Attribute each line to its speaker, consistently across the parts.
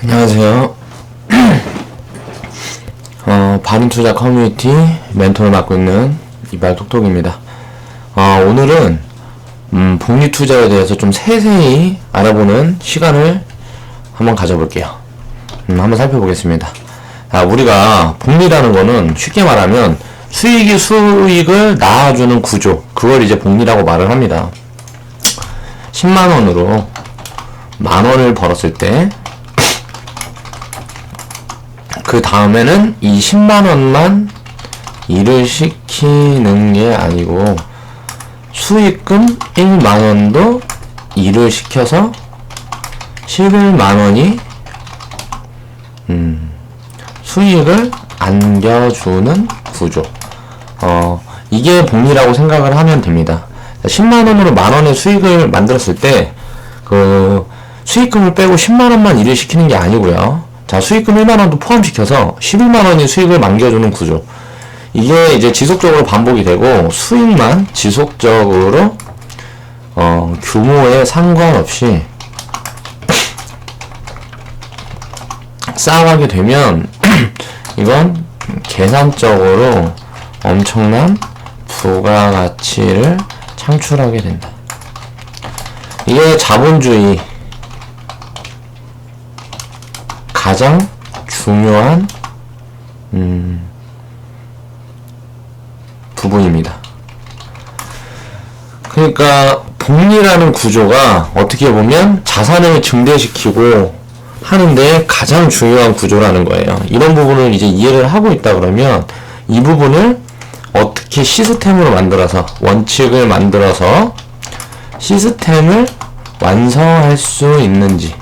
Speaker 1: 안녕하세요. 바른투자 커뮤니티 멘토를 맡고 있는 이발톡톡입니다. 오늘은 복리투자에 대해서 좀 세세히 알아보는 시간을 한번 가져볼게요. 한번 살펴보겠습니다. 우리가 복리라는 거는 쉽게 말하면 수익이 수익을 낳아주는 구조, 그걸 이제 복리라고 말을 합니다. 10만원으로 만원을 벌었을 때 그 다음에는 이 10만원만 일을 시키는 게 아니고 수익금 1만원도 일을 시켜서 11만원이 수익을 안겨주는 구조. 이게 복리라고 생각을 하면 됩니다. 10만원으로 만원의 수익을 만들었을 때 그 수익금을 빼고 10만원만 일을 시키는 게 아니고요. 자, 수익금 1만원도 포함시켜서 11만원이 수익을 남겨주는 구조. 이게 이제 지속적으로 반복이 되고 수익만 지속적으로 규모에 상관없이 쌓아가게 되면 이건 계산적으로 엄청난 부가가치를 창출하게 된다. 이게 자본주의 가장 중요한 부분입니다. 그러니까 복리라는 구조가 어떻게 보면 자산을 증대시키고 하는데 가장 중요한 구조라는 거예요. 이런 부분을 이제 이해를 하고 있다 그러면 이 부분을 어떻게 시스템으로 만들어서 원칙을 만들어서 시스템을 완성할 수 있는지,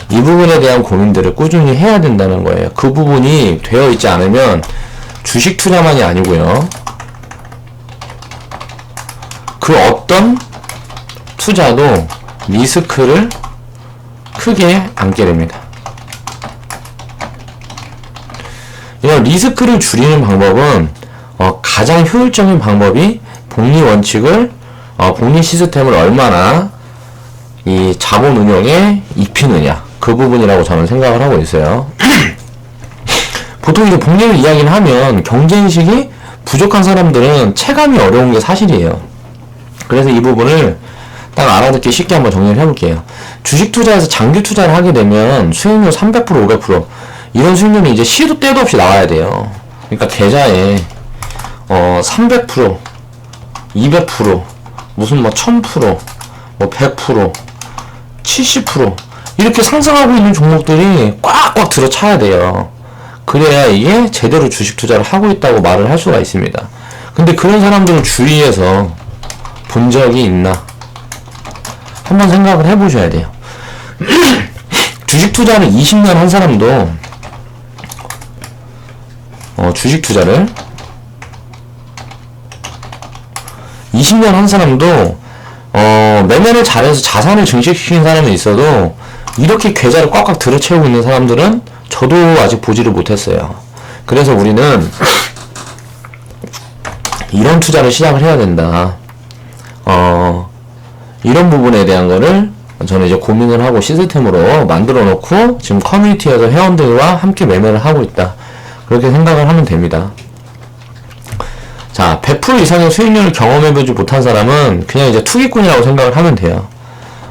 Speaker 1: 이 부분에 대한 고민들을 꾸준히 해야 된다는 거예요. 그 부분이 되어 있지 않으면 주식 투자만이 아니고요, 그 어떤 투자도 리스크를 크게 안게 됩니다. 이런 리스크를 줄이는 방법은 가장 효율적인 방법이 복리 원칙을 복리 시스템을 얼마나 이 자본 운용에 입히느냐, 그 부분이라고 저는 생각을 하고 있어요. 보통 이제 복리를 이야기를 하면 경제인식이 부족한 사람들은 체감이 어려운 게 사실이에요. 그래서 이 부분을 딱 알아듣기 쉽게 한번 정리를 해볼게요. 주식 투자에서 장기 투자를 하게 되면 수익률 300%, 500% 이런 수익률이 이제 시도 때도 없이 나와야 돼요. 그러니까 계좌에 300%, 200%, 무슨 뭐 1000%, 뭐 100%, 70% 이렇게 상승하고 있는 종목들이 꽉꽉 들어차야 돼요. 그래야 이게 제대로 주식 투자를 하고 있다고 말을 할 수가 있습니다. 근데 그런 사람들을 주위에서 본 적이 있나? 한번 생각을 해보셔야 돼요. 주식 투자를 20년 한 사람도 주식 투자를 20년 한 사람도 매매를 잘해서 자산을 증식시킨 사람이 있어도 이렇게 계좌를 꽉꽉 들어채우고 있는 사람들은 저도 아직 보지를 못했어요. 그래서 우리는 이런 투자를 시작을 해야 된다. 이런 부분에 대한 거를 저는 이제 고민을 하고 시스템으로 만들어 놓고 지금 커뮤니티에서 회원들과 함께 매매를 하고 있다. 그렇게 생각을 하면 됩니다. 자, 100% 이상의 수익률을 경험해보지 못한 사람은 그냥 이제 투기꾼이라고 생각을 하면 돼요.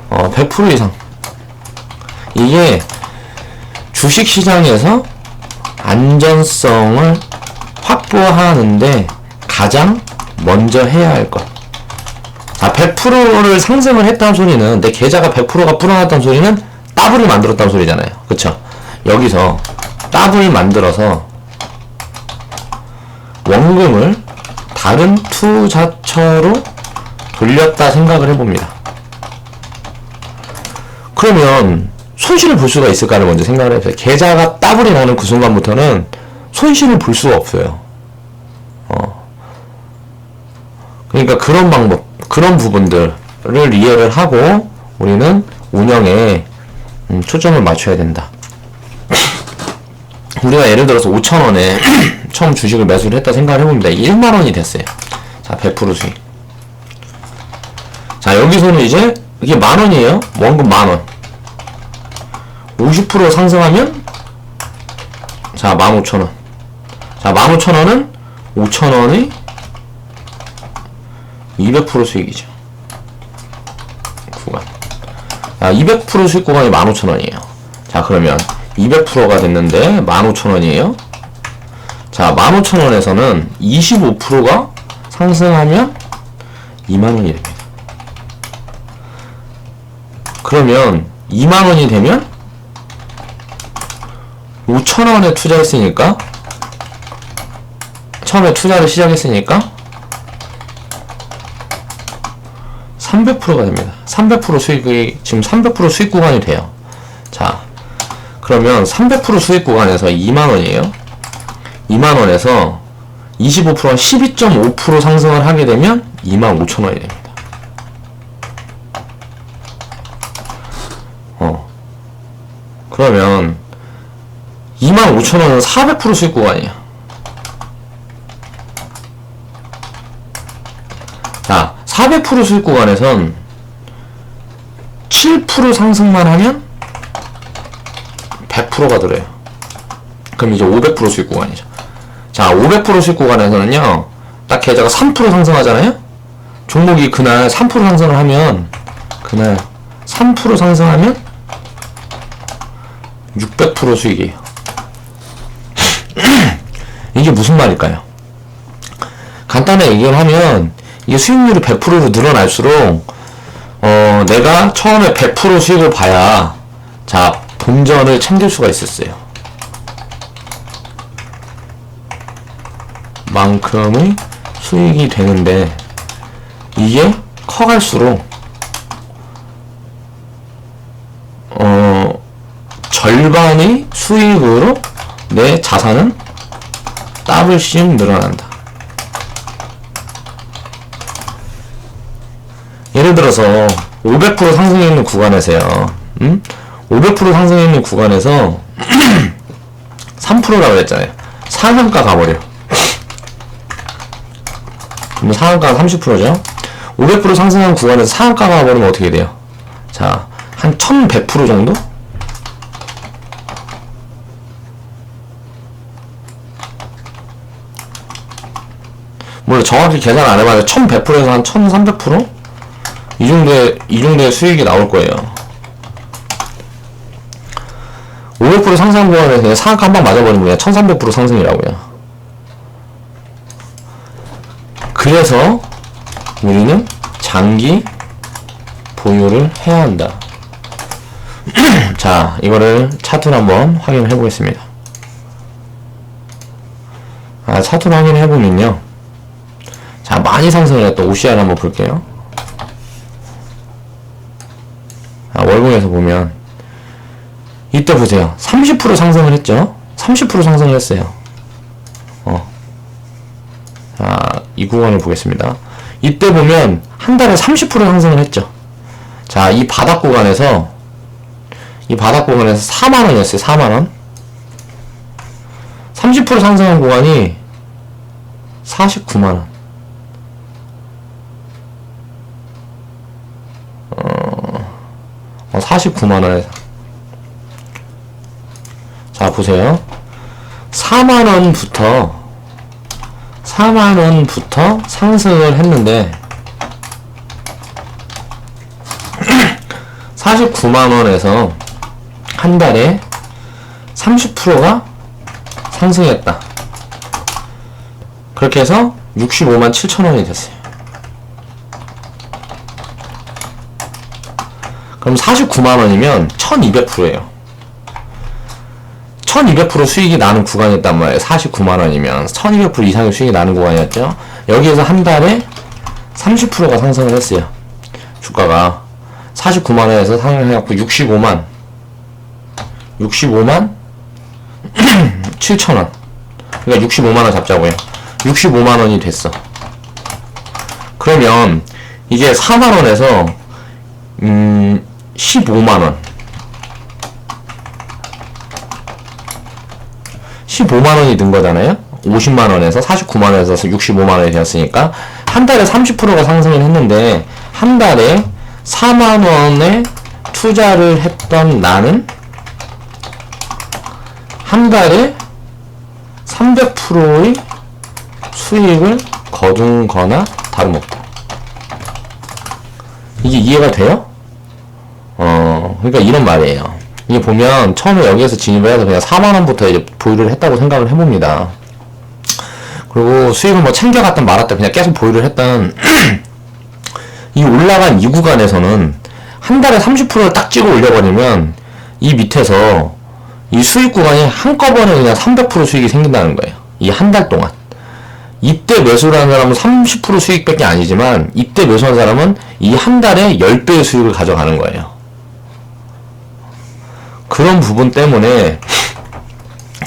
Speaker 1: 100% 이상. 이게 주식시장에서 안전성을 확보하는데 가장 먼저 해야 할 것. 자, 100%를 상승을 했다는 소리는, 내 계좌가 100%가 불어났다는 소리는 더블을 만들었다는 소리잖아요. 그쵸? 여기서 더블을 만들어서 원금을 다른 투자처로 돌렸다 생각을 해봅니다. 그러면 손실을 볼 수가 있을까를 먼저 생각을 해보세요. 계좌가 더블이 나는 그 순간부터는 손실을 볼 수가 없어요. 그러니까 그런 방법, 그런 부분들을 이해를 하고 우리는 운영에 초점을 맞춰야 된다. 우리가 예를 들어서 5,000원에 처음 주식을 매수를 했다 생각을 해봅니다. 1만원이 됐어요. 자, 100% 수익. 자, 여기서는 이제 이게 만원이에요. 원금 만원. 50% 상승하면 자 15,000원. 자 15,000원은 5,000원의 200% 수익이죠. 구간. 자 200% 수익 구간이 15,000원이에요. 자 그러면 200%가 됐는데 15,000원이에요. 자 15,000원에서는 25%가 상승하면 2만원이 됩니다. 그러면 2만원이 되면 5,000원에 투자했으니까, 처음에 투자를 시작했으니까 300%가 됩니다. 300% 수익이 지금 300% 수익 구간이 돼요. 자 그러면 300% 수익 구간에서 2만원이에요. 2만원에서 25%한 12.5% 상승을 하게 되면 25,000원이 됩니다. 그러면 25,000원은 400% 수익 구간이야. 자, 400% 수익 구간에선 7% 상승만 하면 100%가 들어요. 그럼 이제 500% 수익 구간이죠. 자, 500% 수익 구간에서는요, 딱 계좌가 3% 상승하잖아요? 종목이 그날 3% 상승을 하면, 그날 3% 상승하면 600% 수익이에요. 이게 무슨 말일까요? 간단하게 얘기를 하면, 이게 수익률이 100%로 늘어날수록, 내가 처음에 100% 수익을 봐야, 자, 본전을 챙길 수가 있었어요. 만큼의 수익이 되는데, 이게 커갈수록, 절반의 수익으로 내 자산은 더블씩 늘어난다. 예를 들어서 500% 상승해 있는 구간에서요. 500% 상승해 있는 구간에서 3%라고 했잖아요. 상한가 가버려. 그럼 상한가가 30%죠. 500% 상승한 구간에서 상한가가 가버리면 어떻게 돼요? 자, 한 1100% 정도? 물론 정확히 계산 안 해봐도 1100%에서 한 1300%? 이 정도의 수익이 나올 거예요. 500% 상승 구간에서 그냥 상한가 한 방 맞아버리면 그냥 1300% 상승이라고요. 그래서 우리는 장기 보유를 해야 한다. 자, 이거를 차트로 한번 확인을 해보겠습니다. 차트로 확인을 해보면요. 자, 많이 상승을 했던 OCR 한번 볼게요. 월봉에서 보면 이때 보세요. 30% 상승을 했죠. 30% 상승을 했어요. 자, 이 구간을 보겠습니다. 이때 보면 한 달에 30% 상승을 했죠. 자, 이 바닥 구간에서 4만원이었어요. 4만원. 30% 상승한 구간이 49만원. 49만원에서. 자, 보세요. 4만원부터 상승을 했는데, 49만원에서 한 달에 30%가 상승했다. 그렇게 해서 65만 7천원이 됐어요. 그럼 49만원이면 1200%예요. 1200% 수익이 나는 구간이었단 말이에요. 49만원이면 1200% 이상의 수익이 나는 구간이었죠. 여기에서 한 달에 30%가 상승을 했어요. 주가가 49만원에서 상승해갖고 65만 7천원. 그러니까 65만원 잡자고요. 65만원이 됐어. 그러면 이게 4만원에서 15만원 15만원이 든 거잖아요. 50만원에서 49만원에서 65만원이 되었으니까 한 달에 30%가 상승을 했는데, 한 달에 4만원에 투자를 했던 나는 한 달에 300%의 수익을 거둔 거나 다름없다. 이게 이해가 돼요? 그러니까 이런 말이에요. 이게 보면 처음에 여기에서 진입을 해서 그냥 4만원부터 이제 보유를 했다고 생각을 해봅니다. 그리고 수익을 뭐 챙겨갔든 말았든 그냥 계속 보유를 했던 이 올라간 이 구간에서는 한 달에 30%를 딱 찍어 올려버리면 이 밑에서 이 수익 구간이 한꺼번에 그냥 300% 수익이 생긴다는 거예요. 이 한 달 동안. 이때 매수를 하는 사람은 30% 수익밖에 아니지만 이때 매수한 사람은 이 한 달에 10배의 수익을 가져가는 거예요. 그런 부분 때문에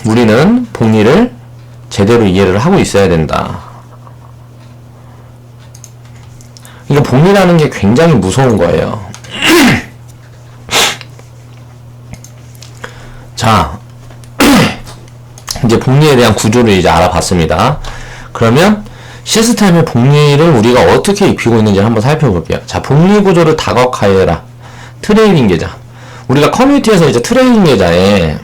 Speaker 1: 우리는 복리를 제대로 이해를 하고 있어야 된다. 그러니까 복리라는 게 굉장히 무서운 거예요. 자, 이제 복리에 대한 구조를 이제 알아봤습니다. 그러면 시스템의 복리를 우리가 어떻게 입히고 있는지 한번 살펴볼게요. 자, 복리 구조를 다각화해라. 트레이딩 계좌. 우리가 커뮤니티에서 이제 트레이딩 계좌에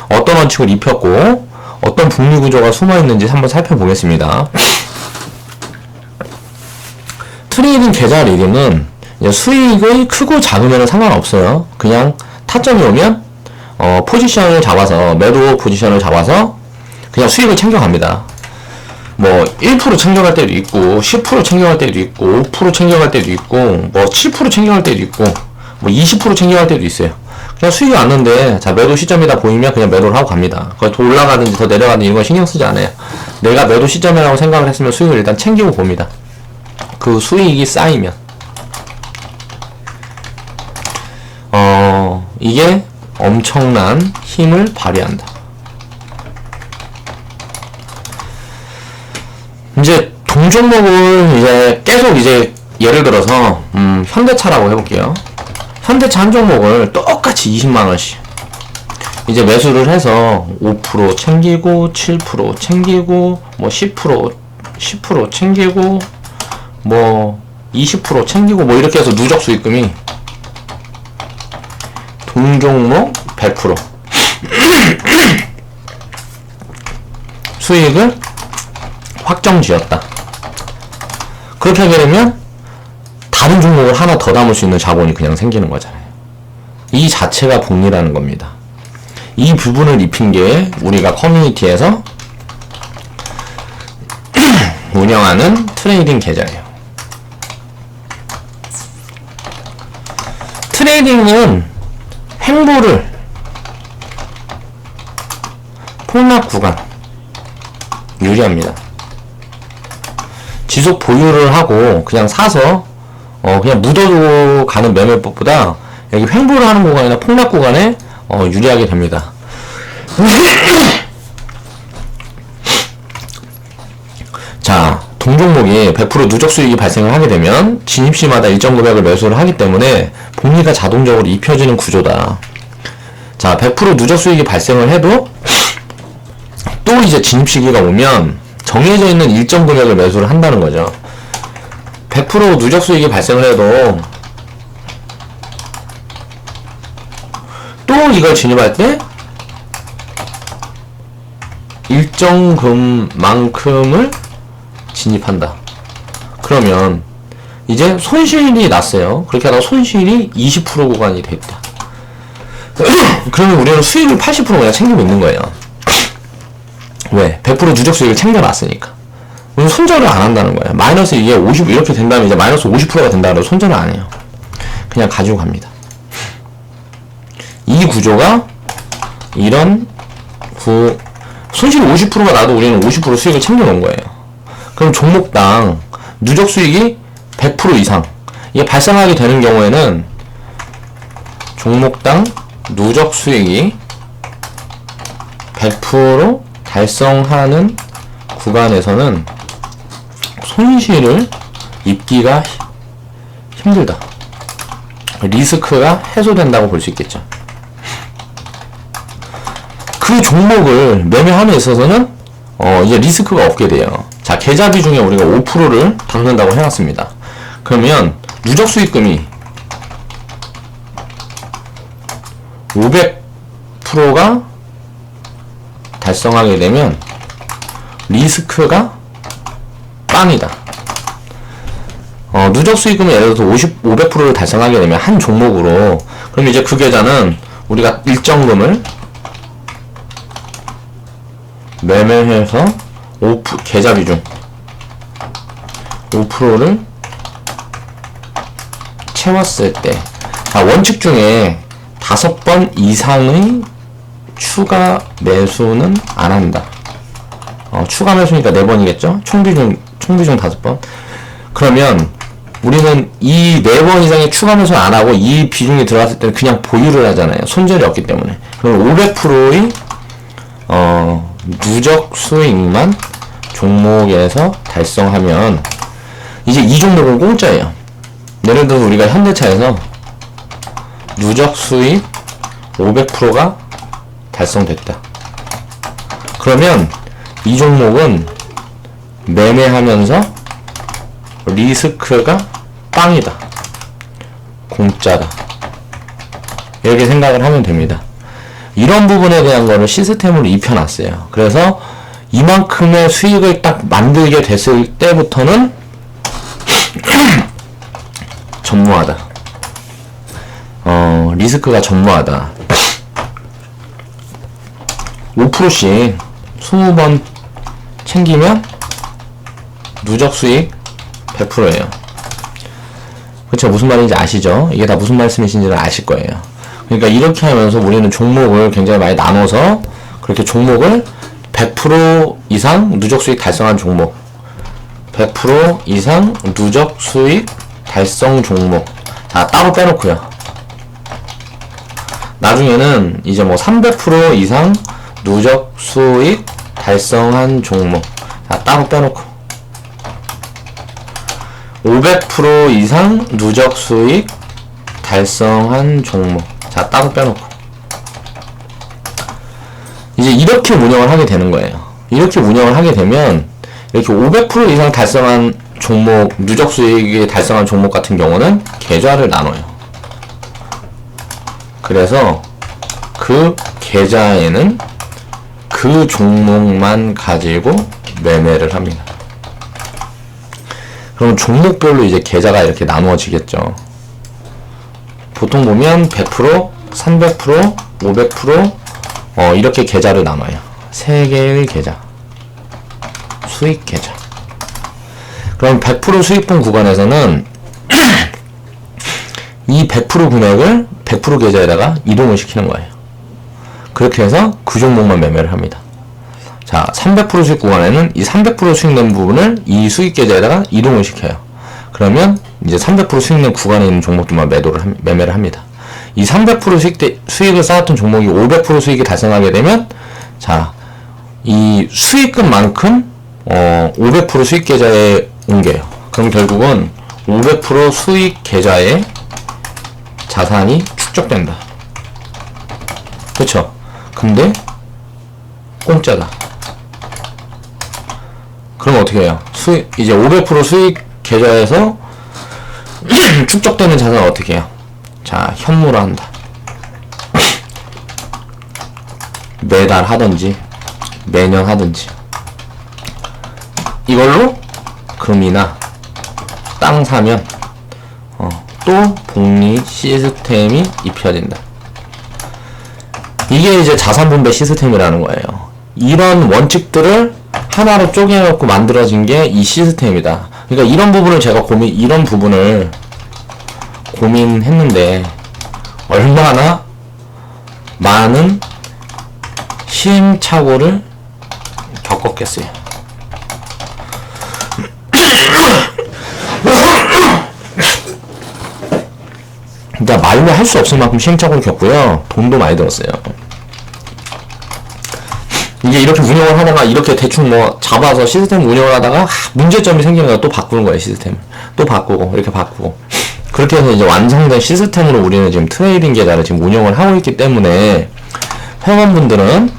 Speaker 1: 어떤 원칙을 입혔고 어떤 복리 구조가 숨어 있는지 한번 살펴보겠습니다. 트레이딩 계좌 리듬은 수익의 크고 작으면 상관없어요. 그냥 타점이 오면 포지션을 잡아서 매도 포지션을 잡아서 그냥 수익을 챙겨갑니다. 뭐 1% 챙겨갈 때도 있고 10% 챙겨갈 때도 있고 5% 챙겨갈 때도 있고 뭐 7% 챙겨갈 때도 있고 뭐 20% 챙겨갈 때도 있어요. 그냥 수익이 왔는데 자 매도 시점이다 보이면 그냥 매도를 하고 갑니다. 거의 더 올라가든지 더 내려가든지 이런 거 신경 쓰지 않아요. 내가 매도 시점이라고 생각을 했으면 수익을 일단 챙기고 봅니다. 그 수익이 쌓이면 이게 엄청난 힘을 발휘한다. 이제 동종목을 이제 계속 이제 예를 들어서 현대차라고 해볼게요. 현대차 한 종목을 똑같이 20만원씩 이제 매수를 해서 5% 챙기고 7% 챙기고 뭐 10% 챙기고 뭐 20% 챙기고 뭐 이렇게 해서 누적 수익금이 동종목 100% 수익을 확정 지었다. 그렇게 하게 되면 다른 종목을 하나 더 담을 수 있는 자본이 그냥 생기는 거잖아요. 이 자체가 복리라는 겁니다. 이 부분을 입힌 게 우리가 커뮤니티에서 운영하는 트레이딩 계좌예요. 트레이딩은 횡보를 폭락 구간 유리합니다. 지속 보유를 하고 그냥 사서 그냥 묻어두고 가는 매매법보다 여기 횡보를 하는 구간이나 폭락 구간에 유리하게 됩니다. 자, 동종목이 100% 누적 수익이 발생을 하게 되면 진입시마다 일정 금액을 매수를 하기 때문에 복리가 자동적으로 입혀지는 구조다. 자, 100% 누적 수익이 발생을 해도 또 이제 진입 시기가 오면 정해져 있는 일정 금액을 매수를 한다는 거죠. 100% 누적 수익이 발생을 해도 또 이걸 진입할 때 일정 금만큼을 진입한다. 그러면 이제 손실이 났어요. 그렇게 하다가 손실이 20% 구간이 됐다. 그러면 우리는 수익을 80% 그냥 챙기고 있는 거예요. 왜? 100% 누적 수익을 챙겨놨으니까. 우리는 손절을 안 한다는 거예요. 마이너스 이게 50 이렇게 된다면 이제 마이너스 50%가 된다 그래도 손절을 안 해요. 그냥 가지고 갑니다. 이 구조가 이런 손실 50%가 나도 우리는 50% 수익을 챙겨놓은 거예요. 그럼 종목당 누적 수익이 100% 이상 이게 발생하게 되는 경우에는 종목당 누적 수익이 100% 달성하는 구간에서는 손실을 입기가 힘들다. 리스크가 해소된다고 볼 수 있겠죠. 그 종목을 매매함에 있어서는 이제 리스크가 없게 돼요. 자, 계좌 비중에 우리가 5%를 담는다고 해놨습니다. 그러면 누적 수익금이 500%가 달성하게 되면 리스크가 빵이다. 누적 수익금을 예를 들어서 500%를 달성하게 되면 한 종목으로, 그럼 이제 그 계좌는 우리가 일정 금을 매매해서 계좌 비중 5%를 채웠을 때, 원칙 중에 5번 이상의 추가 매수는 안 한다. 추가 매수니까 4번이겠죠? 총비중 5번. 그러면 우리는 이 4번 이상의 추가 매수는 안 하고 이 비중이 들어갔을 때는 그냥 보유를 하잖아요. 손절이 없기 때문에. 그럼 500%의 누적 수익만 종목에서 달성하면 이제 이 종목은 공짜예요. 예를 들어 우리가 현대차에서 누적 수익 500%가 달성됐다. 그러면 이 종목은 매매하면서 리스크가 빵이다. 공짜다. 이렇게 생각을 하면 됩니다. 이런 부분에 대한 거를 시스템으로 입혀놨어요. 그래서 이만큼의 수익을 딱 만들게 됐을 때부터는 전무하다. 리스크가 전무하다. 5%씩 20번 챙기면 누적 수익 100%예요. 그쵸? 무슨 말인지 아시죠? 이게 다 무슨 말씀이신지는 아실 거예요. 그러니까 이렇게 하면서 우리는 종목을 굉장히 많이 나눠서 그렇게 종목을 100% 이상 누적 수익 달성한 종목, 100% 이상 누적 수익 달성 종목, 자 따로 빼놓고요. 나중에는 이제 뭐 300% 이상 누적 수익 달성한 종목, 자 따로 빼놓고 500% 이상 누적 수익 달성한 종목, 자 따로 빼놓고 이제 이렇게 운영을 하게 되는 거예요. 이렇게 운영을 하게 되면 이렇게 500% 이상 달성한 종목, 누적 수익이 달성한 종목 같은 경우는 계좌를 나눠요. 그래서 그 계좌에는 그 종목만 가지고 매매를 합니다. 그럼 종목별로 이제 계좌가 이렇게 나누어지겠죠. 보통 보면 100%, 300%, 500% 이렇게 계좌를 나눠요. 3개의 계좌. 수익 계좌. 그럼 100% 수익분 구간에서는 이 100% 금액을 100% 계좌에다가 이동을 시키는 거예요. 그렇게 해서 그 종목만 매매를 합니다. 자, 300% 수익 구간에는 이 300% 수익낸 부분을 이 수익 계좌에다가 이동을 시켜요. 그러면 이제 300% 수익낸 구간에 있는 종목들만 매매를 합니다. 이 300% 수익을 쌓았던 종목이 500% 수익이 달성하게 되면, 자, 이 수익금만큼 500% 수익 계좌에 옮겨요. 그럼 결국은 500% 수익 계좌에 자산이 축적된다. 그쵸? 근데 공짜다. 그럼 어떻게 해요? 이제 500% 수익 계좌에서 축적되는 자산을 어떻게 해요? 자, 현물화한다. 매달 하든지 매년 하든지 이걸로 금이나 땅 사면 또 복리 시스템이 입혀진다. 이게 이제 자산 분배 시스템이라는 거예요. 이런 원칙들을 하나로 쪼개놓고 만들어진 게 이 시스템이다. 그러니까 이런 부분을 제가 고민했는데 얼마나 많은 시행착오를 겪었겠어요. 그러니까 말로 할 수 없을 만큼 시행착오를 겪고요. 돈도 많이 들었어요. 이제 이렇게 운영을 하다가 이렇게 대충 뭐 잡아서 시스템 운영을 하다가 문제점이 생기는 거야. 또 바꾸는 거예요. 시스템을 또 바꾸고 이렇게 바꾸고 그렇게 해서 이제 완성된 시스템으로 우리는 지금 트레이딩 계좌를 지금 운영을 하고 있기 때문에 회원분들은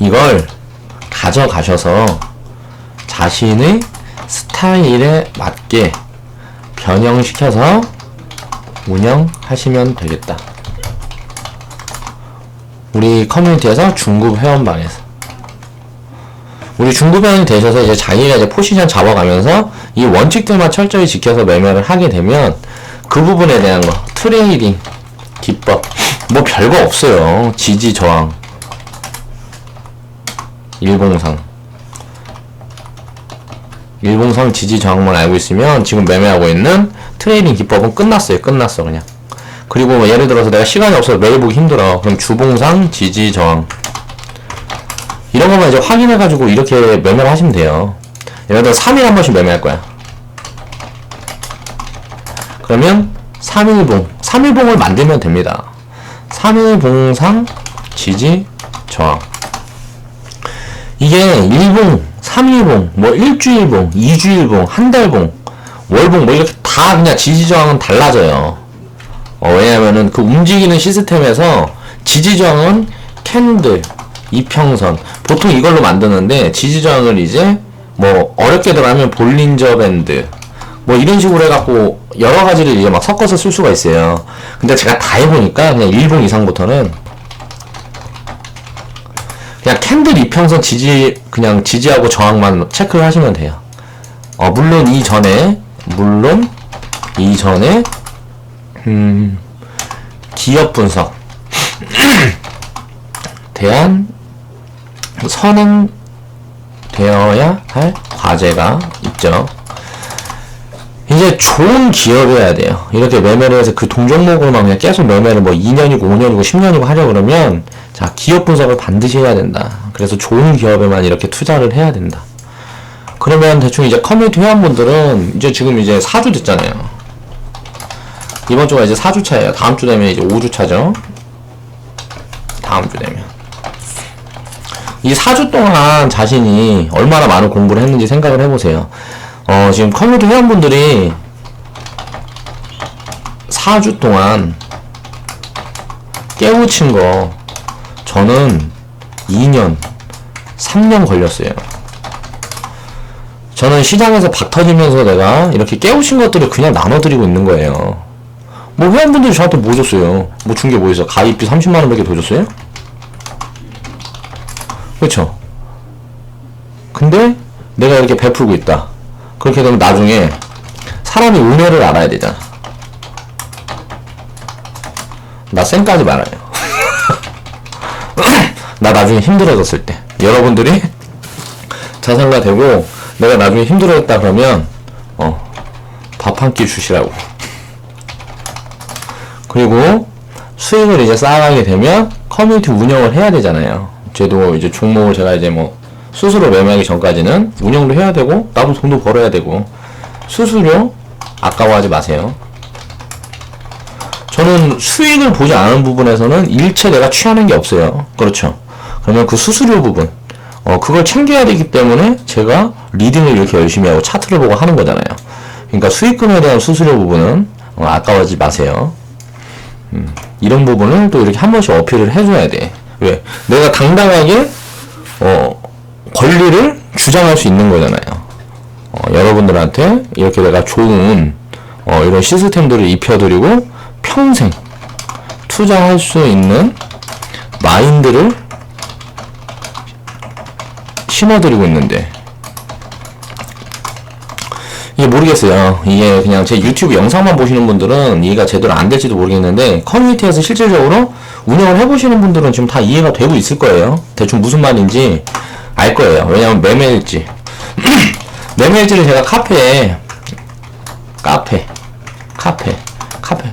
Speaker 1: 이걸 가져가셔서 자신의 스타일에 맞게 변형시켜서 운영하시면 되겠다. 우리 커뮤니티에서 중급 회원방에서. 우리 중급 회원이 되셔서 이제 자기가 이제 포지션 잡아가면서 이 원칙들만 철저히 지켜서 매매를 하게 되면 그 부분에 대한 거, 트레이딩 기법, 뭐 별거 없어요. 지지 저항, 일봉상 지지 저항만 알고 있으면 지금 매매하고 있는 트레이딩 기법은 끝났어요. 끝났어 그냥. 그리고 뭐 예를 들어서 내가 시간이 없어서 매일 보기 힘들어. 그럼 주봉상 지지 저항 이런 것만 이제 확인해가지고 이렇게 매매를 하시면 돼요. 예를 들어 3일 한 번씩 매매할 거야. 그러면 3일봉을 만들면 됩니다. 3일봉상 지지 저항. 이게 1봉, 3일봉, 뭐 일주일봉, 2주일봉, 한 달봉, 월봉 뭐 이렇게 다 그냥 지지 저항은 달라져요. 왜냐면은 그 움직이는 시스템에서 지지 저항은 캔들, 이평선 보통 이걸로 만드는데 지지 저항을 이제 뭐 어렵게 들어가면 볼린저 밴드 뭐 이런 식으로 해갖고 여러 가지를 이제 막 섞어서 쓸 수가 있어요. 근데 제가 다 해보니까 그냥 1봉 이상부터는 그냥 캔들 이평선 그냥 지지하고 저항만 체크를 하시면 돼요. 물론 이전에 기업 분석 대한 선행되어야 할 과제가 있죠. 이제 좋은 기업이어야 돼요. 이렇게 매매를 해서 그 동종목으로만 그냥 계속 매매를 뭐 2년이고 5년이고 10년이고 하려고 그러면 자, 기업 분석을 반드시 해야 된다. 그래서 좋은 기업에만 이렇게 투자를 해야 된다. 그러면 대충 이제 커뮤니티 회원분들은 이제 지금 이제 4주 됐잖아요. 이번 주가 이제 4주차예요. 다음 주 되면 이제 5주차죠. 다음 주 되면. 이 4주 동안 자신이 얼마나 많은 공부를 했는지 생각을 해보세요. 지금 커뮤니티 회원분들이 4주 동안 깨우친 거 저는 2년, 3년 걸렸어요. 저는 시장에서 박 터지면서 내가 이렇게 깨우친 것들을 그냥 나눠드리고 있는 거예요. 뭐 회원분들이 저한테 뭐 줬어요? 뭐 준 게 뭐 있어? 가입비 30만원밖에 더 줬어요? 그렇죠? 근데 내가 이렇게 베풀고 있다. 그렇게 되면 나중에 사람이 은혜를 알아야 되잖아. 나 쌩까지 말아요. 나 나중에 힘들어졌을 때 여러분들이 자산가 되고 내가 나중에 힘들어졌다 그러면 밥 한 끼 주시라고. 그리고 수익을 이제 쌓아가게 되면 커뮤니티 운영을 해야 되잖아요. 저도 이제 종목을 제가 이제 뭐 스스로 매매하기 전까지는 운영도 해야 되고 나도 돈도 벌어야 되고 수수료 아까워하지 마세요. 저는 수익을 보지 않은 부분에서는 일체 내가 취하는 게 없어요. 그렇죠? 그러면 그 수수료 부분 그걸 챙겨야 되기 때문에 제가 리딩을 이렇게 열심히 하고 차트를 보고 하는 거잖아요. 그러니까 수익금에 대한 수수료 부분은 아까워하지 마세요. 이런 부분을 또 이렇게 한 번씩 어필을 해줘야 돼. 왜? 내가 당당하게 권리를 주장할 수 있는 거잖아요. 여러분들한테 이렇게 내가 좋은 이런 시스템들을 입혀드리고 평생 투자할 수 있는 마인드를 심어드리고 있는데 이게 모르겠어요. 이게 그냥 제 유튜브 영상만 보시는 분들은 이해가 제대로 안 될지도 모르겠는데 커뮤니티에서 실질적으로 운영을 해보시는 분들은 지금 다 이해가 되고 있을 거예요. 대충 무슨 말인지 알 거예요. 왜냐면 매매일지 매매일지를 제가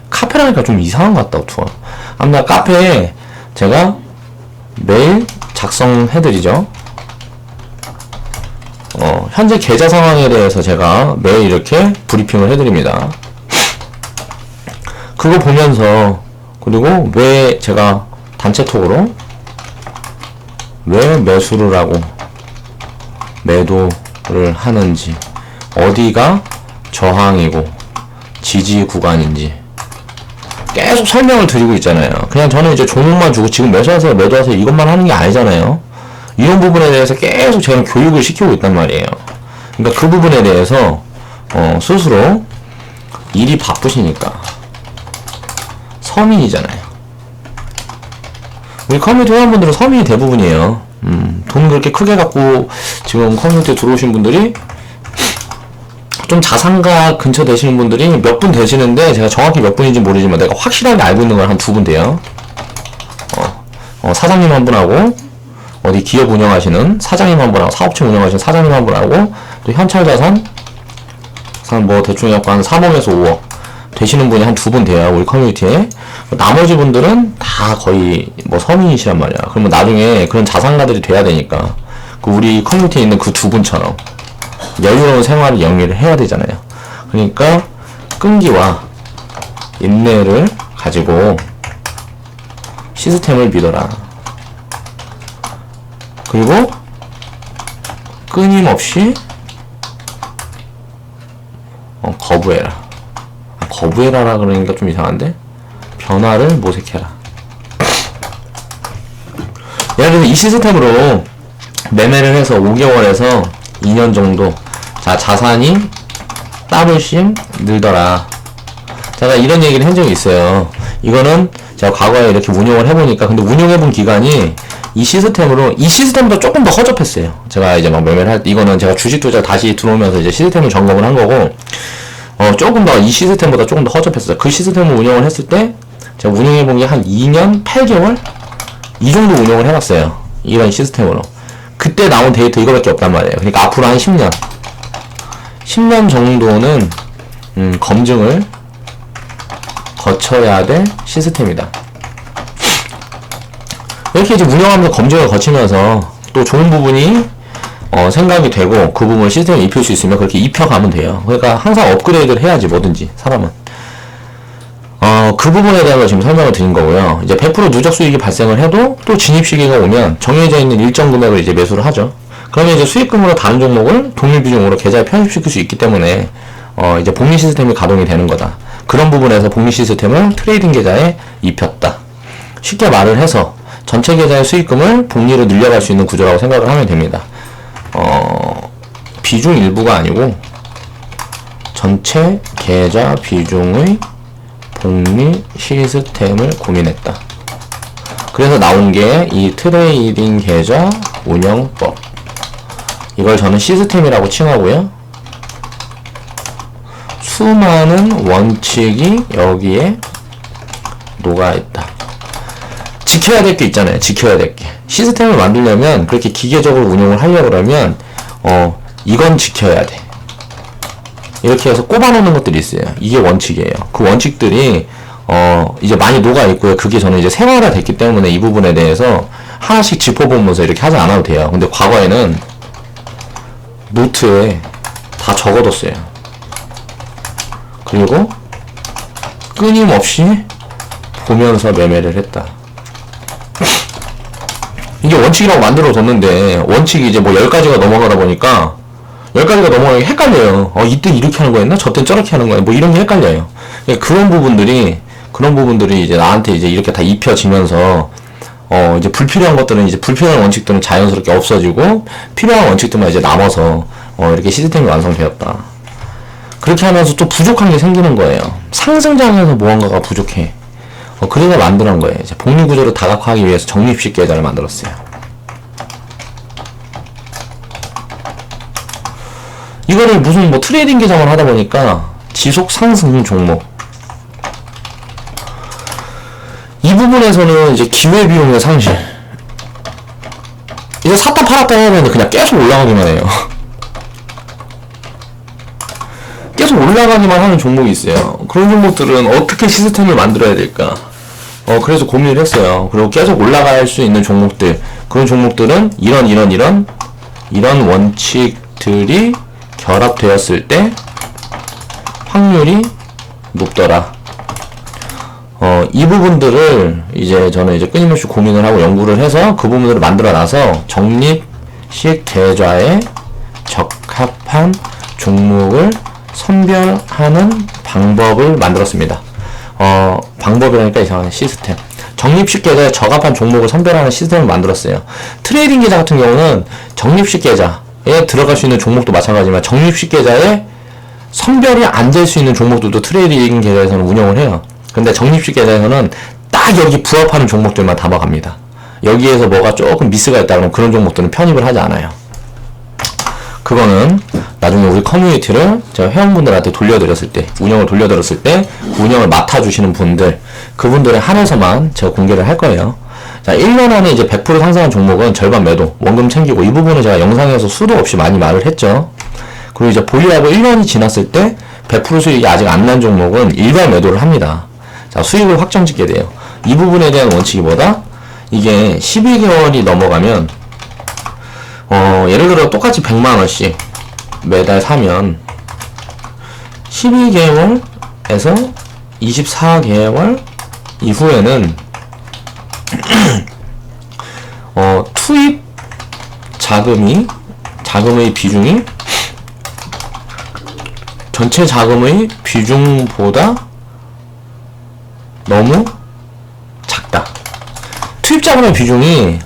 Speaker 1: 카페라니까 좀 이상한 것 같다. 투어 아무튼 카페에 제가 매일 작성해드리죠. 현재 계좌 상황에 대해서 제가 매일 이렇게 브리핑을 해드립니다. 그거 보면서 그리고 왜 제가 단체톡으로 왜 매수를 하고 매도를 하는지 어디가 저항이고 지지 구간인지 계속 설명을 드리고 있잖아요. 그냥 저는 이제 종목만 주고 지금 매수하세요 매도하세요 이것만 하는 게 아니잖아요. 이런 부분에 대해서 계속 제가 교육을 시키고 있단 말이에요. 그러니까 그 부분에 대해서 스스로 일이 바쁘시니까 서민이잖아요. 우리 커뮤니티 회원분들은 서민이 대부분이에요. 돈 그렇게 크게 갖고 지금 커뮤니티에 들어오신 분들이 좀 자산가 근처 되시는 분들이 몇 분 되시는데 제가 정확히 몇 분인지 모르지만 내가 확실하게 알고 있는 건 한 2분 돼요. 사장님 한 분하고 어디 기업 운영하시는 사장님 한 분하고 사업체 운영하시는 사장님 한 분하고 또 현찰자산 뭐 대충 약간 3억에서 5억 되시는 분이 한 2분 돼요. 우리 커뮤니티에. 나머지 분들은 다 거의 뭐 서민이시란 말이야. 그러면 나중에 그런 자산가들이 돼야 되니까 그 우리 커뮤니티에 있는 그 2분처럼 여유로운 생활을 영위를 해야 되잖아요. 그러니까 끈기와 인내를 가지고 시스템을 믿어라. 그리고 끊임없이 거부해라. 거부해라라 그러니까 좀 이상한데? 변화를 모색해라. 예를 들면 이 시스템으로 매매를 해서 5개월에서 2년 정도 자산이 더블씩 늘더라. 제가 이런 얘기를 한 적이 있어요. 이거는 제가 과거에 이렇게 운용을 해보니까 근데 운용해본 기간이 이 시스템보다 조금 더 허접했어요. 제가 이제 막 매매를 할 때 이거는 제가 주식 투자 다시 들어오면서 이제 시스템을 점검을 한 거고 조금 더 이 시스템보다 조금 더 허접했어요. 그 시스템을 운영을 했을 때 제가 운영해본 게 한 2년 8개월 이 정도 운영을 해봤어요. 이런 시스템으로. 그때 나온 데이터 이거밖에 없단 말이에요. 그러니까 앞으로 한 10년 정도는 검증을 거쳐야 될 시스템이다. 이렇게 이제 운영하면서 검증을 거치면서 또 좋은 부분이 생각이 되고 그 부분을 시스템에 입힐 수 있으면 그렇게 입혀가면 돼요. 그러니까 항상 업그레이드를 해야지 뭐든지 사람은. 그 부분에 대해서 지금 설명을 드린 거고요. 이제 100% 누적 수익이 발생을 해도 또 진입 시기가 오면 정해져 있는 일정 금액을 이제 매수를 하죠. 그러면 이제 수익금으로 다른 종목을 동일 비중으로 계좌에 편입시킬 수 있기 때문에 이제 복리 시스템이 가동이 되는 거다. 그런 부분에서 복리 시스템을 트레이딩 계좌에 입혔다. 쉽게 말을 해서 전체 계좌의 수익금을 복리로 늘려갈 수 있는 구조라고 생각을 하면 됩니다. 비중 일부가 아니고 전체 계좌 비중의 복리 시스템을 고민했다. 그래서 나온 게 이 트레이딩 계좌 운영법. 이걸 저는 시스템이라고 칭하고요. 수많은 원칙이 여기에 녹아있다. 지켜야 될 게 있잖아요. 지켜야 될 게. 시스템을 만들려면 그렇게 기계적으로 운영을 하려고 그러면 이건 지켜야 돼. 이렇게 해서 꼽아놓는 것들이 있어요. 이게 원칙이에요. 그 원칙들이 이제 많이 녹아있고요. 그게 저는 이제 생활화 됐기 때문에 이 부분에 대해서 하나씩 짚어보면서 이렇게 하지 않아도 돼요. 근데 과거에는 노트에 다 적어뒀어요. 그리고 끊임없이 보면서 매매를 했다. 이게 원칙이라고 만들어뒀는데 원칙이 이제 뭐 10가지가 넘어가다 보니까 10가지가 넘어가기 헷갈려요. 이때 이렇게 하는 거였나? 저땐 저렇게 하는 거야. 뭐 이런 게 헷갈려요. 그런 부분들이 이제 나한테 이제 이렇게 다 입혀지면서 이제 불필요한 것들은 이제 불필요한 원칙들은 자연스럽게 없어지고 필요한 원칙들만 이제 남아서 이렇게 시스템이 완성되었다. 그렇게 하면서 또 부족한 게 생기는 거예요. 상승장에서 무언가가 부족해. 그래서 만드는 거예요. 이제 복리 구조를 다각화하기 위해서 적립식 계좌를 만들었어요. 이거를 무슨 뭐 트레이딩 계좌만 하다 보니까 지속 상승 종목. 이 부분에서는 이제 기회 비용의 상실. 이제 샀다 팔았다 해야 되는데 그냥 계속 올라가기만 해요. 계속 올라가기만 하는 종목이 있어요. 그런 종목들은 어떻게 시스템을 만들어야 될까? 그래서 고민을 했어요. 그리고 계속 올라갈 수 있는 종목들, 그런 종목들은 이런 원칙들이 결합되었을 때 확률이 높더라. 이 부분들을 이제 저는 이제 끊임없이 고민을 하고 연구를 해서 그 부분들을 만들어 놔서 적립식 계좌에 적합한 종목을 선별하는 방법을 만들었습니다. 방법이라니까 이상하네. 시스템. 적립식 계좌에 적합한 종목을 선별하는 시스템을 만들었어요. 트레이딩 계좌 같은 경우는 적립식 계좌에 들어갈 수 있는 종목도 마찬가지지만 적립식 계좌에 선별이 안 될 수 있는 종목들도 트레이딩 계좌에서는 운영을 해요. 근데 적립식 계좌에서는 딱 여기 부합하는 종목들만 담아갑니다. 여기에서 뭐가 조금 미스가 있다 그러면 그런 종목들은 편입을 하지 않아요. 그거는 나중에 우리 커뮤니티를 제가 회원분들한테 돌려드렸을 때, 운영을 돌려드렸을 때 운영을 맡아주시는 분들, 그분들에 한해서만 제가 공개를 할 거예요. 자, 1년 안에 이제 100% 상승한 종목은 절반 매도, 원금 챙기고, 이 부분은 제가 영상에서 수도 없이 많이 말을 했죠. 그리고 이제 보유하고 1년이 지났을 때 100% 수익이 아직 안 난 종목은 일괄 매도를 합니다. 자, 수익을 확정 짓게 돼요. 이 부분에 대한 원칙이 뭐다? 이게 12개월이 넘어가면 예를 들어 똑같이 100만원씩 매달 사면 12개월에서 24개월 이후에는 투입 자금의 비중이 전체 자금의 비중보다 너무 작다. 투입 자금의 비중이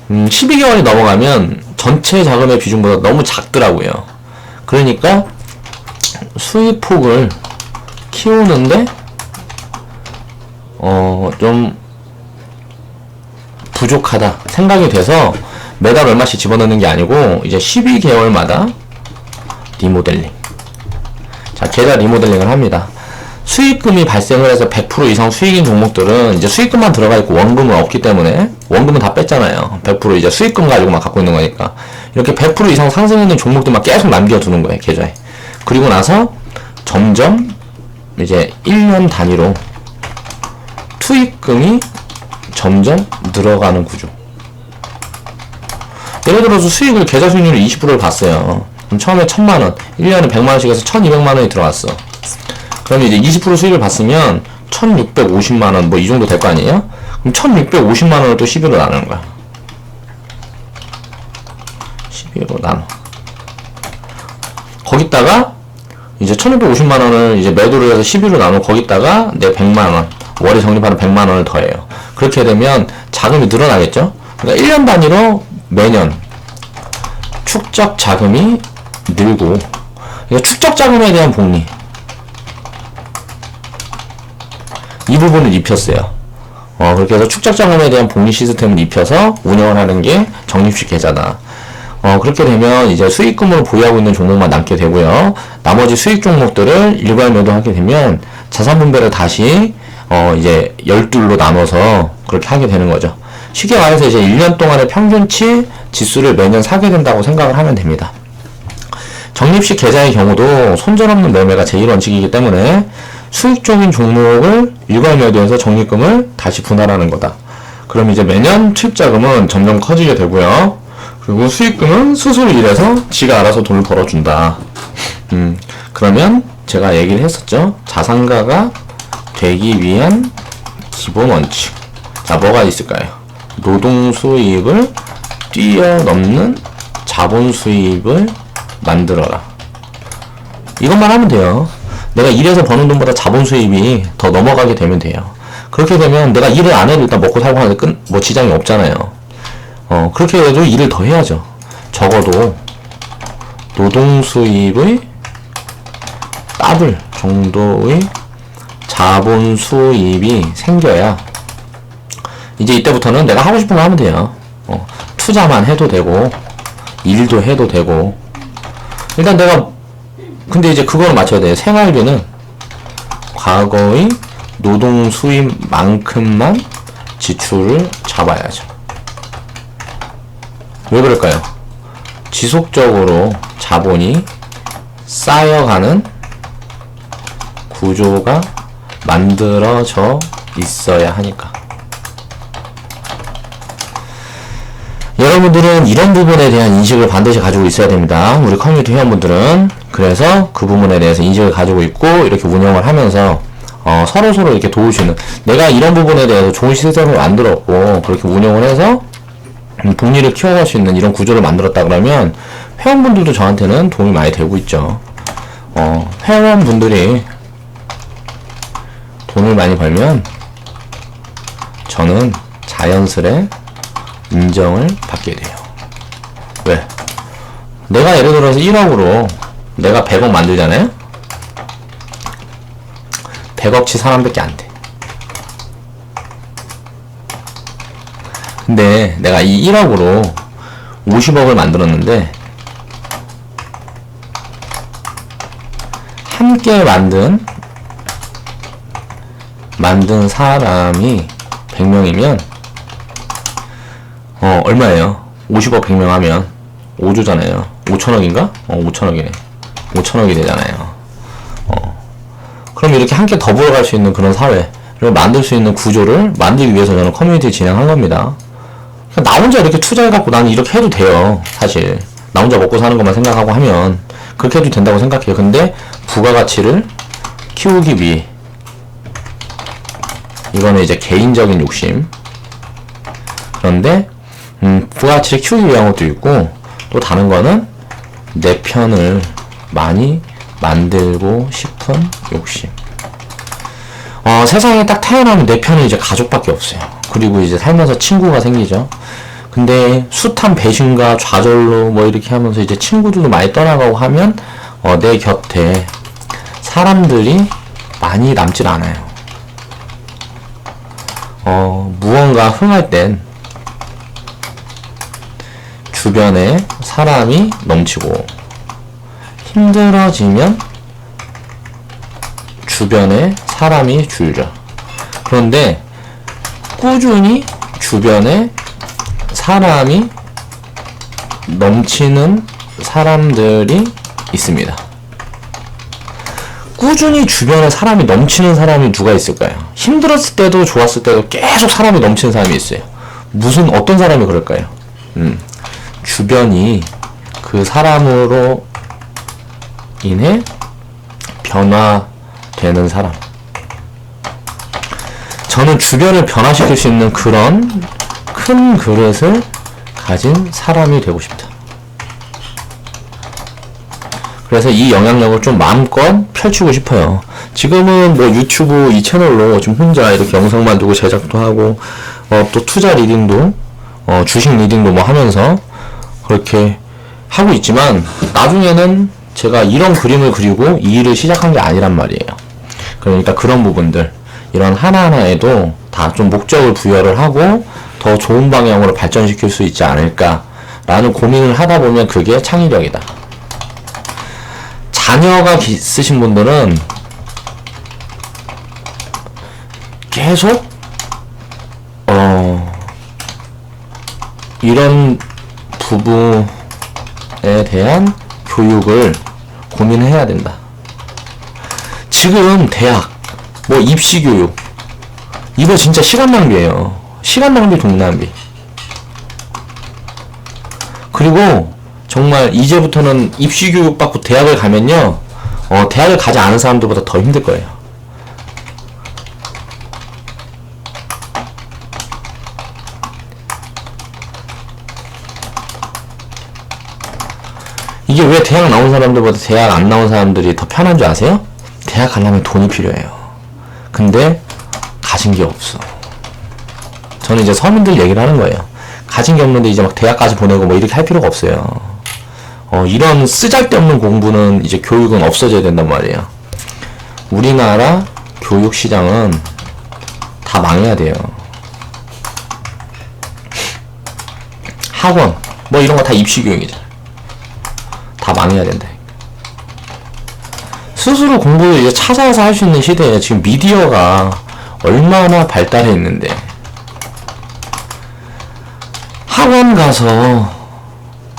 Speaker 1: 12개월이 넘어가면 전체 자금의 비중보다 너무 작더라고요. 그러니까 수입 폭을 키우는데 좀 부족하다 생각이 돼서 매달 얼마씩 집어넣는 게 아니고 이제 12개월마다 리모델링. 자, 계좌 리모델링을 합니다. 수익금이 발생을 해서 100% 이상 수익인 종목들은 이제 수익금만 들어가 있고 원금은 없기 때문에, 원금은 다 뺐잖아요. 100% 이제 수익금 가지고만 갖고 있는 거니까. 이렇게 100% 이상 상승했는 종목들만 계속 남겨두는 거예요, 계좌에. 그리고 나서 점점 이제 1년 단위로 투입금이 점점 늘어가는 구조. 예를 들어서 수익을, 계좌 수익률을 20%를 봤어요. 그럼 처음에 1000만원, 1년에 100만원씩 해서 1200만원이 들어왔어. 그럼 이제 20% 수익을 봤으면 1650만원 뭐 이 정도 될 거 아니에요? 그럼 1650만원을 또 12로 나누는 거야. 12로 나눠. 거기다가 이제 1650만원을 이제 매도를 해서 12로 나누고 거기다가 내 100만원, 월에 적립하는 100만원을 더해요. 그렇게 되면 자금이 늘어나겠죠? 그러니까 1년 단위로 매년 축적 자금이 늘고, 그러니까 축적 자금에 대한 복리, 이 부분을 입혔어요. 그렇게 해서 축적 자금에 대한 복리 시스템을 입혀서 운영을 하는 게 적립식 계좌다. 그렇게 되면 이제 수익금을 보유하고 있는 종목만 남게 되고요. 나머지 수익 종목들을 일괄 매도하게 되면 자산 분배를 다시 이제 12로 나눠서 그렇게 하게 되는 거죠. 쉽게 말해서 이제 1년 동안의 평균치 지수를 매년 사게 된다고 생각을 하면 됩니다. 적립식 계좌의 경우도 손절없는 매매가 제1원칙이기 때문에 수익 쪽인 종목을 일괄 매도해서 적립금을 다시 분할하는 거다. 그럼 이제 매년 투입자금은 점점 커지게 되고요. 그리고 수익금은 스스로 일해서 지가 알아서 돈을 벌어준다. 그러면 제가 얘기를 했었죠. 자산가가 되기 위한 기본 원칙. 자, 뭐가 있을까요? 노동 수입을 뛰어넘는 자본 수입을 만들어라. 이것만 하면 돼요. 내가 일해서 버는 돈보다 자본 수입이 더 넘어가게 되면 돼요. 그렇게 되면 내가 일을 안 해도 일단 먹고 살고 하는데 뭐 지장이 없잖아요. 그렇게 해도 일을 더 해야죠. 적어도 노동 수입의 더블 정도의 자본 수입이 생겨야 이제 이때부터는 내가 하고 싶은 거 하면 돼요. 투자만 해도 되고 일도 해도 되고. 일단 내가 근데 이제 그걸 맞춰야 돼요. 생활비는 과거의 노동 수입만큼만 지출을 잡아야죠. 왜 그럴까요? 지속적으로 자본이 쌓여가는 구조가 만들어져 있어야 하니까. 여러분들은 이런 부분에 대한 인식을 반드시 가지고 있어야 됩니다. 우리 커뮤니티 회원분들은. 그래서 그 부분에 대해서 인식을 가지고 있고 이렇게 운영을 하면서 서로서로 이렇게 도울 수 있는, 내가 이런 부분에 대해서 좋은 시스템을 만들었고 그렇게 운영을 해서 복리를 키워갈 수 있는 이런 구조를 만들었다 그러면 회원분들도 저한테는 도움이 많이 되고 있죠. 회원분들이 돈을 많이 벌면 저는 자연스레 인정을 받게 돼요. 왜? 내가 예를 들어서 1억으로 내가 100억 만들잖아요? 100억치 사람밖에 안 돼. 근데 내가 이 1억으로 50억을 만들었는데 함께 만든 사람이 100명이면 얼마예요? 50억 100명 하면 5조잖아요. 5천억인가? 5천억이네. 5천억이 되잖아요. 그럼 이렇게 함께 더불어 갈 수 있는 그런 사회를 만들 수 있는 구조를 만들기 위해서 저는 커뮤니티 진행한 겁니다. 나 혼자 이렇게 투자해갖고 나는 이렇게 해도 돼요. 사실 나 혼자 먹고 사는 것만 생각하고 하면 그렇게 해도 된다고 생각해요. 근데 부가가치를 키우기 위해, 이거는 이제 개인적인 욕심. 그런데 부가가치를 키우기 위한 것도 있고, 또 다른 거는 내 편을 많이 만들고 싶은 욕심. 세상에 딱 태어나면 내 편은 이제 가족밖에 없어요. 그리고 이제 살면서 친구가 생기죠. 근데 숱한 배신과 좌절로 뭐 이렇게 하면서 이제 친구들도 많이 떠나가고 하면 내 곁에 사람들이 많이 남질 않아요. 무언가 흥할 땐 주변에 사람이 넘치고, 힘들어지면 주변에 사람이 줄죠. 그런데 꾸준히 주변에 사람이 넘치는 사람들이 있습니다. 꾸준히 주변에 사람이 넘치는 사람이 누가 있을까요? 힘들었을 때도 좋았을 때도 계속 사람이 넘치는 사람이 있어요. 어떤 사람이 그럴까요? 주변이 그 사람으로 인해 변화되는 사람. 저는 주변을 변화시킬 수 있는 그런 큰 그릇을 가진 사람이 되고 싶다. 그래서 이 영향력을 좀 마음껏 펼치고 싶어요. 지금은 뭐 유튜브 이 채널로 좀 혼자 이렇게 영상 만들고 제작도 하고, 또 투자 리딩도, 주식 리딩도 뭐 하면서 그렇게 하고 있지만, 나중에는 제가 이런 그림을 그리고 이 일을 시작한 게 아니란 말이에요. 그러니까 그런 부분들, 이런 하나하나에도 다 좀 목적을 부여를 하고 더 좋은 방향으로 발전시킬 수 있지 않을까라는 고민을 하다 보면 그게 창의력이다. 자녀가 있으신 분들은 계속 이런 부부에 대한 교육을 고민해야 된다. 지금 대학 뭐 입시 교육, 이거 진짜 시간 낭비예요. 시간 낭비, 돈 낭비. 그리고 정말 이제부터는 입시 교육 받고 대학을 가면요, 대학을 가지 않은 사람들보다 더 힘들 거예요. 이게 왜 대학 나온 사람들보다 대학 안 나온 사람들이 더 편한 줄 아세요? 대학 가려면 돈이 필요해요. 근데 가진 게 없어. 저는 이제 서민들 얘기를 하는 거예요. 가진 게 없는데 이제 막 대학까지 보내고 뭐 이렇게 할 필요가 없어요. 이런 쓰잘데없는 공부는, 이제 교육은 없어져야 된단 말이에요. 우리나라 교육 시장은 다 망해야 돼요. 학원 뭐 이런 거 다 입시 교육이잖아요. 다 망해야 된다. 스스로 공부를 이제 찾아서 할 수 있는 시대에 지금 미디어가 얼마나 발달해 있는데, 학원 가서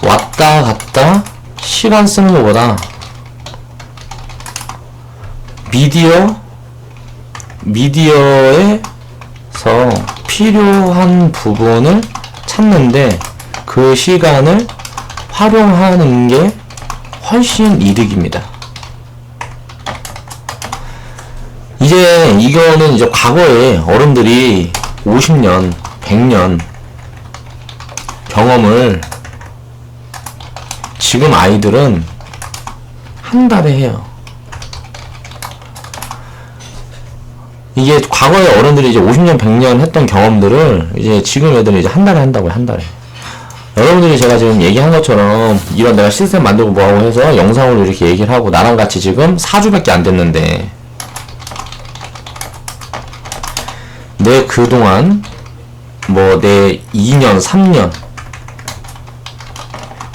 Speaker 1: 왔다 갔다 시간 쓰는 것보다 미디어에서 필요한 부분을 찾는데 그 시간을 활용하는 게 훨씬 이득입니다. 이제 이거는 이제 과거에 어른들이 50년, 100년 경험을 지금 아이들은 한 달에 해요. 이게 과거에 어른들이 이제 50년, 100년 했던 경험들을 이제 지금 애들은 이제 한 달에 한다고요, 한 달에. 여러분들이 제가 지금 얘기한 것처럼 이런 내가 시스템 만들고 뭐하고 해서 영상으로 이렇게 얘기를 하고 나랑 같이 지금 4주밖에 안 됐는데, 내 그동안 뭐 내 2년, 3년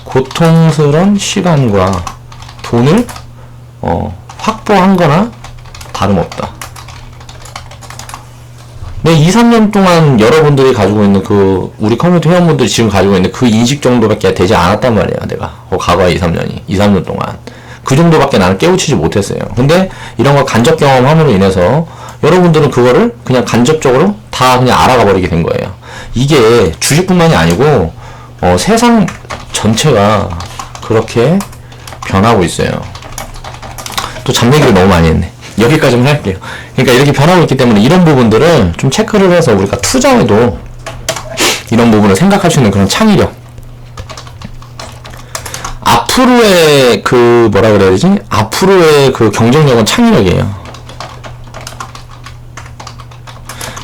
Speaker 1: 고통스러운 시간과 돈을 확보한 거나 다름없다. 내 2, 3년 동안 여러분들이 가지고 있는 우리 커뮤니티 회원분들이 지금 가지고 있는 그 인식 정도밖에 되지 않았단 말이야, 내가. 과거 2, 3년 동안. 그 정도밖에 나는 깨우치지 못했어요. 근데 이런 거 간접 경험함으로 인해서 여러분들은 그거를 그냥 간접적으로 다 그냥 알아가 버리게 된 거예요. 이게 주식뿐만이 아니고, 세상 전체가 그렇게 변하고 있어요. 또 잡내기를 너무 많이 했네. 여기까지만 할게요. 그러니까 이렇게 변하고 있기 때문에 이런 부분들을 좀 체크를 해서 우리가 투자에도 이런 부분을 생각할 수 있는 그런 창의력. 앞으로의 뭐라 그래야 되지? 앞으로의 경쟁력은 창의력이에요.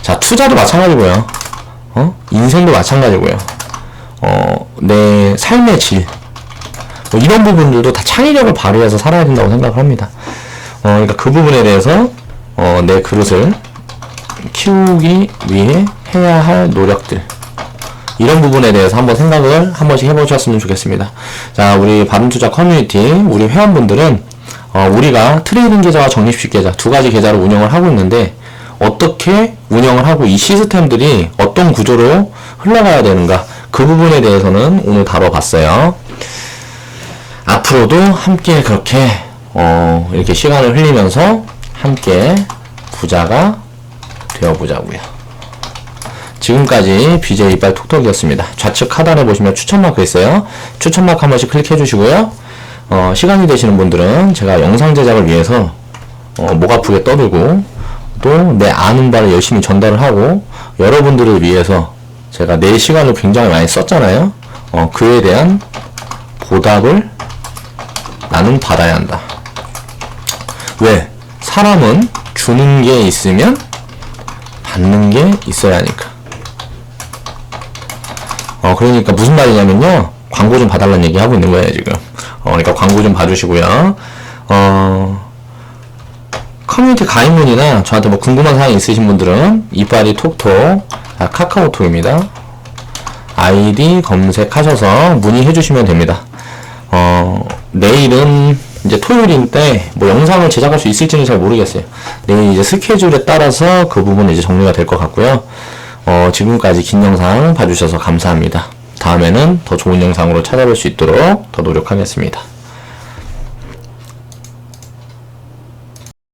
Speaker 1: 자, 투자도 마찬가지고요. 인생도 마찬가지고요. 내 삶의 질. 뭐 이런 부분들도 다 창의력을 발휘해서 살아야 된다고 생각을 합니다. 그러니까 그 부분에 대해서 내 그릇을 키우기 위해 해야 할 노력들, 이런 부분에 대해서 한번 생각을 한 번씩 해보셨으면 좋겠습니다. 자, 우리 바른투자 커뮤니티 우리 회원분들은 우리가 트레이딩 계좌와 적립식 계좌 두 가지 계좌를 운영을 하고 있는데, 어떻게 운영을 하고 이 시스템들이 어떤 구조로 흘러가야 되는가, 그 부분에 대해서는 오늘 다뤄봤어요. 앞으로도 함께 그렇게 이렇게 시간을 흘리면서 함께 부자가 되어보자고요. 지금까지 BJ 이빨 톡톡이었습니다. 좌측 하단에 보시면 추천마크 있어요. 추천마크 한 번씩 클릭해 주시고요. 시간이 되시는 분들은 제가 영상 제작을 위해서 목 아프게 떠들고 또 내 아는 바를 열심히 전달을 하고, 여러분들을 위해서 제가 내 시간을 굉장히 많이 썼잖아요. 그에 대한 보답을 나는 받아야 한다. 왜? 사람은 주는 게 있으면 받는 게 있어야 하니까. 그러니까 무슨 말이냐면요, 광고 좀 봐달라는 얘기 하고 있는 거예요, 지금. 그러니까 광고 좀 봐주시고요. 커뮤니티 가입문이나 저한테 뭐 궁금한 사항이 있으신 분들은 이빨이 톡톡, 카카오톡입니다. 아이디 검색하셔서 문의해 주시면 됩니다. 내일은 이제 토요일인데 뭐 영상을 제작할 수 있을지는 잘 모르겠어요. 내일 이제 스케줄에 따라서 그 부분은 이제 정리가 될 것 같고요. 지금까지 긴 영상 봐주셔서 감사합니다. 다음에는 더 좋은 영상으로 찾아뵐 수 있도록 더 노력하겠습니다.